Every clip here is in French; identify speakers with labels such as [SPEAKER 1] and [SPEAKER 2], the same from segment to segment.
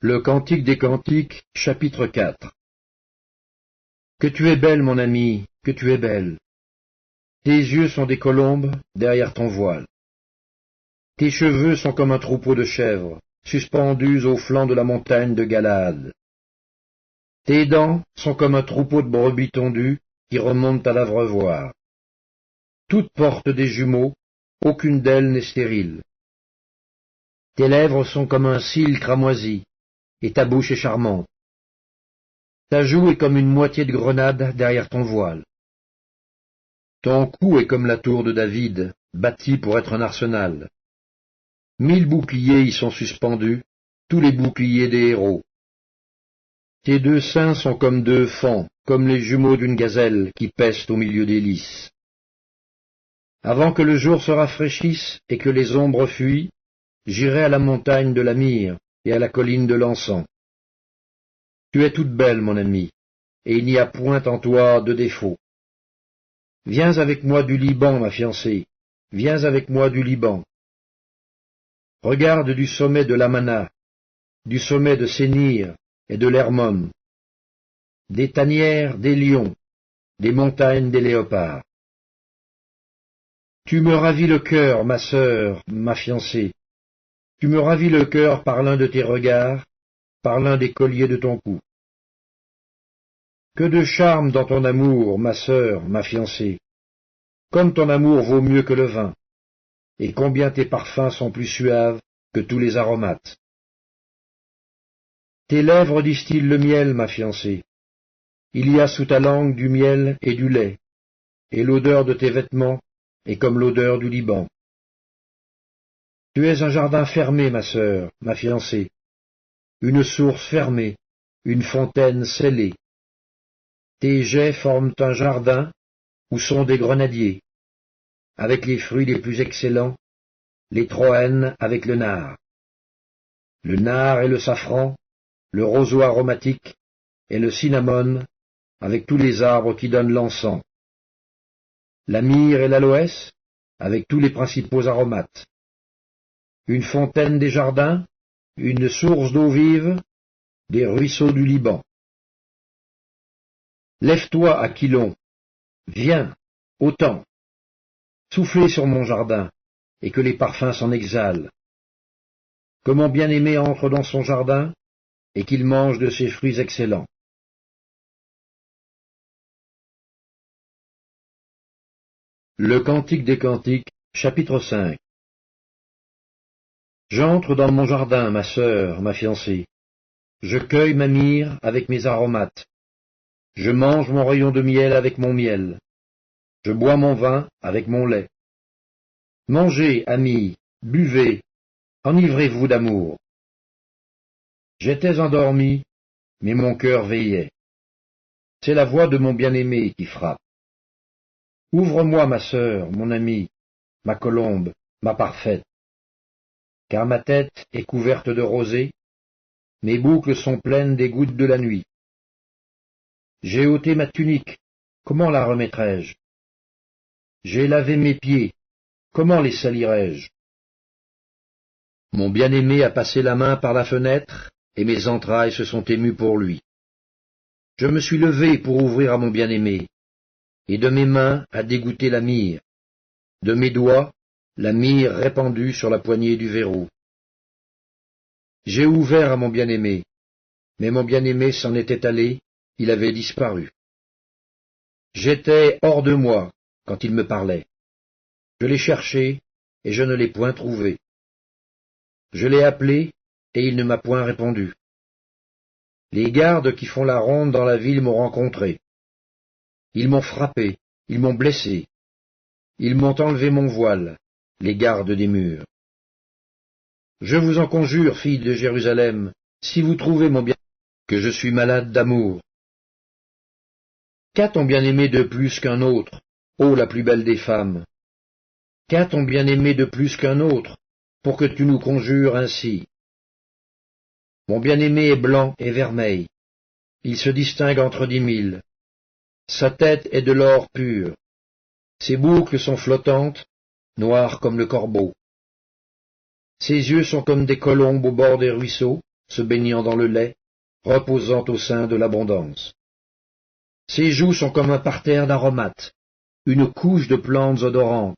[SPEAKER 1] Le Cantique des Cantiques, chapitre 4. Que tu es belle, mon ami, que tu es belle. Tes yeux sont des colombes derrière ton voile. Tes cheveux sont comme un troupeau de chèvres, suspendus au flanc de la montagne de Galaad. Tes dents sont comme un troupeau de brebis tondues qui remontent à l'abreuvoir. Toutes portent des jumeaux, aucune d'elles n'est stérile. Tes lèvres sont comme un cil cramoisi, et ta bouche est charmante. Ta joue est comme une moitié de grenade derrière ton voile. Ton cou est comme la tour de David, bâtie pour être un arsenal. 1000 boucliers y sont suspendus, tous les boucliers des héros. Tes deux seins sont comme deux faons, comme les jumeaux d'une gazelle qui pèsent au milieu des lys. Avant que le jour se rafraîchisse et que les ombres fuient, j'irai à la montagne de la myrrhe et à la colline de l'encens. Tu es toute belle, mon ami, et il n'y a point en toi de défaut. Viens avec moi du Liban, ma fiancée, viens avec moi du Liban. Regarde du sommet de l'Amana, du sommet de Sénir et de l'Hermon, des tanières des lions, des montagnes des léopards. Tu me ravis le cœur, ma sœur, ma fiancée. Tu me ravis le cœur par l'un de tes regards, par l'un des colliers de ton cou. Que de charme dans ton amour, ma sœur, ma fiancée. Comme ton amour vaut mieux que le vin, et combien tes parfums sont plus suaves que tous les aromates. Tes lèvres distillent le miel, ma fiancée. Il y a sous ta langue du miel et du lait, et l'odeur de tes vêtements est comme l'odeur du Liban. Tu es un jardin fermé, ma sœur, ma fiancée, une source fermée, une fontaine scellée. Tes jets forment un jardin où sont des grenadiers, avec les fruits les plus excellents, les troènes avec le nard et le safran, le roseau aromatique et le cinnamome, avec tous les arbres qui donnent l'encens, la myrrhe et l'aloès, avec tous les principaux aromates, une fontaine des jardins, une source d'eau vive, des ruisseaux du Liban. Lève-toi, Aquilon, viens, autant, soufflez sur mon jardin, et que les parfums s'en exhalent. Que mon bien-aimé entre dans son jardin, et qu'il mange de ses fruits excellents. Le Cantique des Cantiques, chapitre 5. J'entre dans mon jardin, ma sœur, ma fiancée. Je cueille ma myrrhe avec mes aromates. Je mange mon rayon de miel avec mon miel. Je bois mon vin avec mon lait. Mangez, amis, buvez, enivrez-vous d'amour. J'étais endormi, mais mon cœur veillait. C'est la voix de mon bien-aimé qui frappe. Ouvre-moi, ma sœur, mon amie, ma colombe, ma parfaite. Car ma tête est couverte de rosée, mes boucles sont pleines des gouttes de la nuit. J'ai ôté ma tunique, comment la remettrai-je? J'ai lavé mes pieds, comment les salirai-je? Mon bien-aimé a passé la main par la fenêtre, et mes entrailles se sont émues pour lui. Je me suis levé pour ouvrir à mon bien-aimé, et de mes mains a dégoûté la myrrhe, de mes doigts la myrrhe répandue sur la poignée du verrou. J'ai ouvert à mon bien-aimé, mais mon bien-aimé s'en était allé, il avait disparu. J'étais hors de moi quand il me parlait. Je l'ai cherché, et je ne l'ai point trouvé. Je l'ai appelé, et il ne m'a point répondu. Les gardes qui font la ronde dans la ville m'ont rencontré. Ils m'ont frappé, ils m'ont blessé. Ils m'ont enlevé mon voile, les gardes des murs. Je vous en conjure, filles de Jérusalem, si vous trouvez mon bien, que je suis malade d'amour. Qu'a ton bien-aimé de plus qu'un autre, ô la plus belle des femmes? Qu'a ton bien-aimé de plus qu'un autre, pour que tu nous conjures ainsi? Mon bien-aimé est blanc et vermeil. Il se distingue entre 10 000. Sa tête est de l'or pur. Ses boucles sont flottantes, noires comme le corbeau. Ses yeux sont comme des colombes au bord des ruisseaux, se baignant dans le lait, reposant au sein de l'abondance. Ses joues sont comme un parterre d'aromates, une couche de plantes odorantes.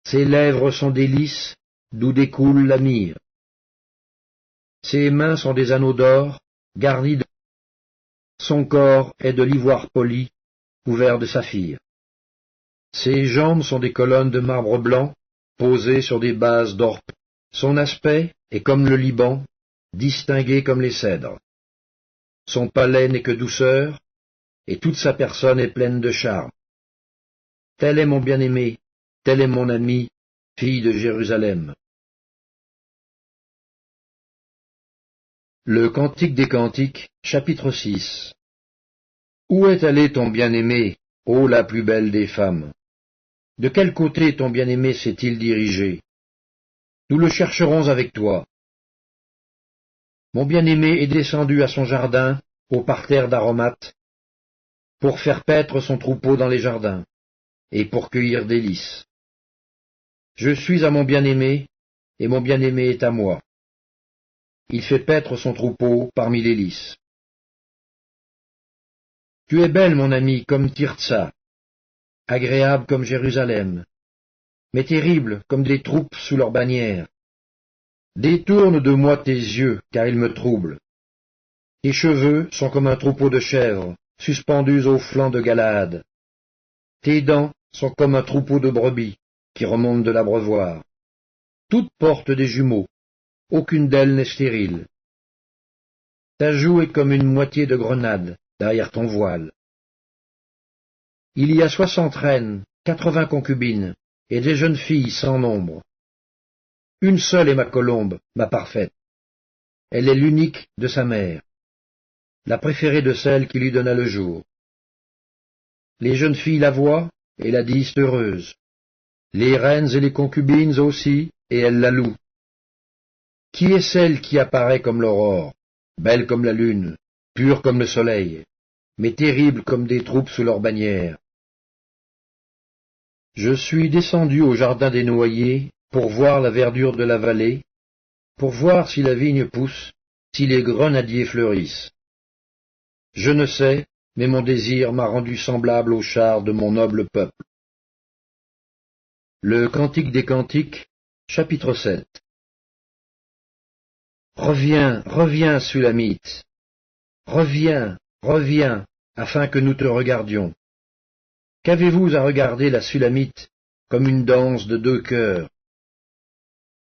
[SPEAKER 1] Ses lèvres sont des lys, d'où découle la myrrhe. Ses mains sont des anneaux d'or, garnis de... Son corps est de l'ivoire poli, couvert de saphir. Ses jambes sont des colonnes de marbre blanc, posées sur des bases d'or. Son aspect est comme le Liban, distingué comme les cèdres. Son palais n'est que douceur, et toute sa personne est pleine de charme. Tel est mon bien-aimé, tel est mon ami, fille de Jérusalem. Le Cantique des Cantiques, chapitre 6. Où est allé ton bien-aimé, ô la plus belle des femmes? De quel côté ton bien-aimé s'est-il dirigé? Nous le chercherons avec toi. Mon bien-aimé est descendu à son jardin, au parterre d'aromates, pour faire paître son troupeau dans les jardins, et pour cueillir des lys. Je suis à mon bien-aimé, et mon bien-aimé est à moi. Il fait paître son troupeau parmi les lys. Tu es belle, mon ami, comme Tirtsa, agréable comme Jérusalem, mais terrible comme des troupes sous leur bannière. Détourne de moi tes yeux, car ils me troublent. Tes cheveux sont comme un troupeau de chèvres, suspendus aux flancs de Galaad. Tes dents sont comme un troupeau de brebis, qui remontent de l'abreuvoir. Toutes portent des jumeaux, aucune d'elles n'est stérile. Ta joue est comme une moitié de grenade derrière ton voile. Il y a 60 reines, 80 concubines, et des jeunes filles sans nombre. Une seule est ma colombe, ma parfaite. Elle est l'unique de sa mère, la préférée de celle qui lui donna le jour. Les jeunes filles la voient et la disent heureuse. Les reines et les concubines aussi, et elles la louent. Qui est celle qui apparaît comme l'aurore, belle comme la lune, pure comme le soleil, mais terrible comme des troupes sous leur bannière? Je suis descendu au jardin des noyers pour voir la verdure de la vallée, pour voir si la vigne pousse, si les grenadiers fleurissent. Je ne sais, mais mon désir m'a rendu semblable aux chars de mon noble peuple. Le Cantique des Cantiques, chapitre 7. Reviens, reviens, Sulamite. Reviens, reviens, afin que nous te regardions. Qu'avez-vous à regarder la Sulamite comme une danse de deux cœurs?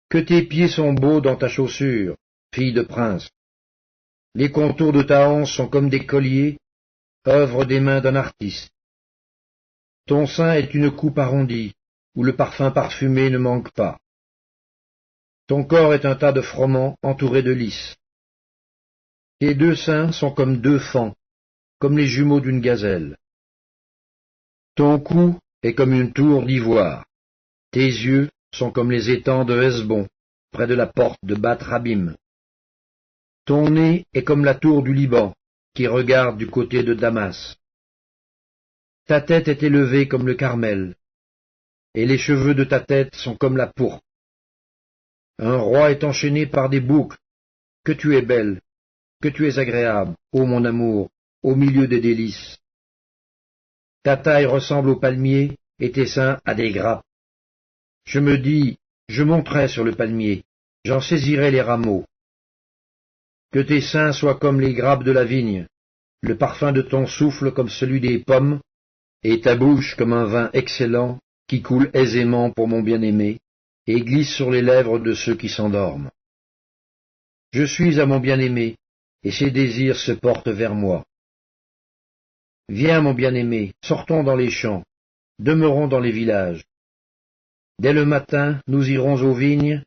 [SPEAKER 1] Que tes pieds sont beaux dans ta chaussure, fille de prince. Les contours de ta hanche sont comme des colliers, œuvre des mains d'un artiste. Ton sein est une coupe arrondie, où le parfum parfumé ne manque pas. Ton corps est un tas de froment entouré de lys. Tes deux seins sont comme deux fans, comme les jumeaux d'une gazelle. Ton cou est comme une tour d'ivoire. Tes yeux sont comme les étangs de Hesbon, près de la porte de Bath-Rabim. Ton nez est comme la tour du Liban, qui regarde du côté de Damas. Ta tête est élevée comme le Carmel, et les cheveux de ta tête sont comme la pourpre. Un roi est enchaîné par des boucles. Que tu es belle, que tu es agréable, ô mon amour, au milieu des délices. Ta taille ressemble au palmier, et tes seins à des grappes. Je me dis, je monterai sur le palmier, j'en saisirai les rameaux. Que tes seins soient comme les grappes de la vigne, le parfum de ton souffle comme celui des pommes, et ta bouche comme un vin excellent qui coule aisément pour mon bien-aimé, et glisse sur les lèvres de ceux qui s'endorment. Je suis à mon bien-aimé, et ses désirs se portent vers moi. Viens, mon bien-aimé, sortons dans les champs, demeurons dans les villages. Dès le matin, nous irons aux vignes,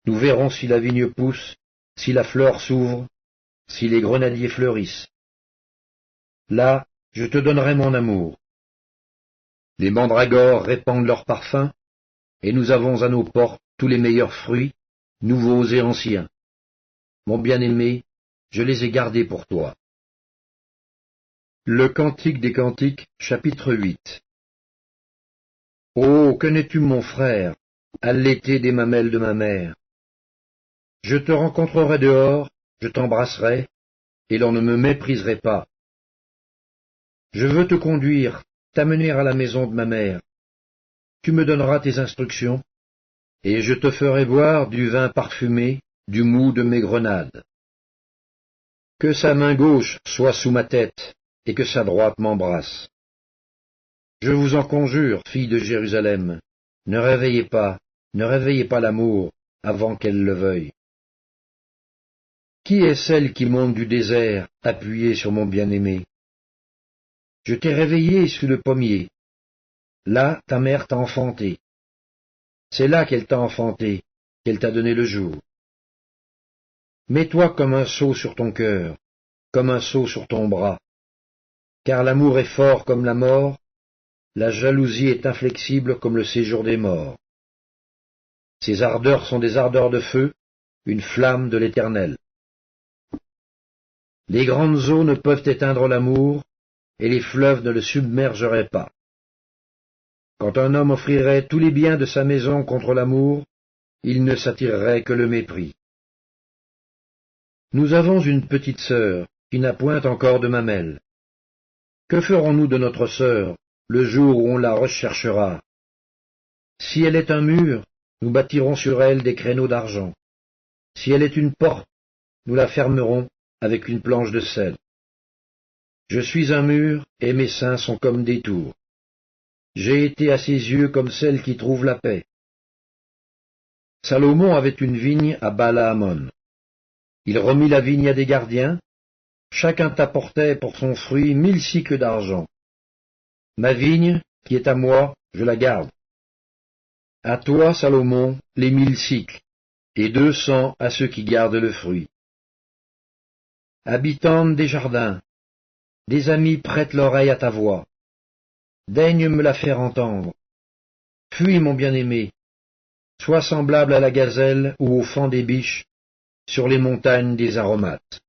[SPEAKER 1] nous verrons si la vigne pousse, si la fleur s'ouvre, si les grenadiers fleurissent. Là, je te donnerai mon amour. Les mandragores répandent leur parfum, et nous avons à nos portes tous les meilleurs fruits, nouveaux et anciens. Mon bien-aimé, je les ai gardés pour toi. Le Cantique des Cantiques, chapitre 8. Oh, que n'es-tu mon frère, allaité des mamelles de ma mère? Je te rencontrerai dehors, je t'embrasserai, et l'on ne me mépriserait pas. Je veux te conduire, t'amener à la maison de ma mère. Tu me donneras tes instructions, et je te ferai boire du vin parfumé, du mou de mes grenades. Que sa main gauche soit sous ma tête, et que sa droite m'embrasse. Je vous en conjure, filles de Jérusalem, ne réveillez pas l'amour avant qu'elle le veuille. Qui est celle qui monte du désert, appuyée sur mon bien-aimé? Je t'ai réveillé sous le pommier. Là, ta mère t'a enfanté. C'est là qu'elle t'a enfanté, qu'elle t'a donné le jour. Mets-toi comme un sceau sur ton cœur, comme un sceau sur ton bras. Car l'amour est fort comme la mort, la jalousie est inflexible comme le séjour des morts. Ses ardeurs sont des ardeurs de feu, une flamme de l'Éternel. Les grandes eaux ne peuvent éteindre l'amour, et les fleuves ne le submergeraient pas. Quand un homme offrirait tous les biens de sa maison contre l'amour, il ne s'attirerait que le mépris. Nous avons une petite sœur, qui n'a point encore de mamelle. Que ferons-nous de notre sœur, le jour où on la recherchera? Si elle est un mur, nous bâtirons sur elle des créneaux d'argent. Si elle est une porte, nous la fermerons avec une planche de sel. Je suis un mur, et mes seins sont comme des tours. J'ai été à ses yeux comme celle qui trouve la paix. Salomon avait une vigne à Baal-Hamon. Il remit la vigne à des gardiens. Chacun t'apportait pour son fruit 1000 cycles d'argent. Ma vigne, qui est à moi, je la garde. À toi, Salomon, les 1000 cycles, et 200 à ceux qui gardent le fruit. Habitante des jardins, des amis prêtent l'oreille à ta voix. Daigne me la faire entendre. Fuis, mon bien-aimé. Sois semblable à la gazelle ou au faon des biches sur les montagnes des aromates.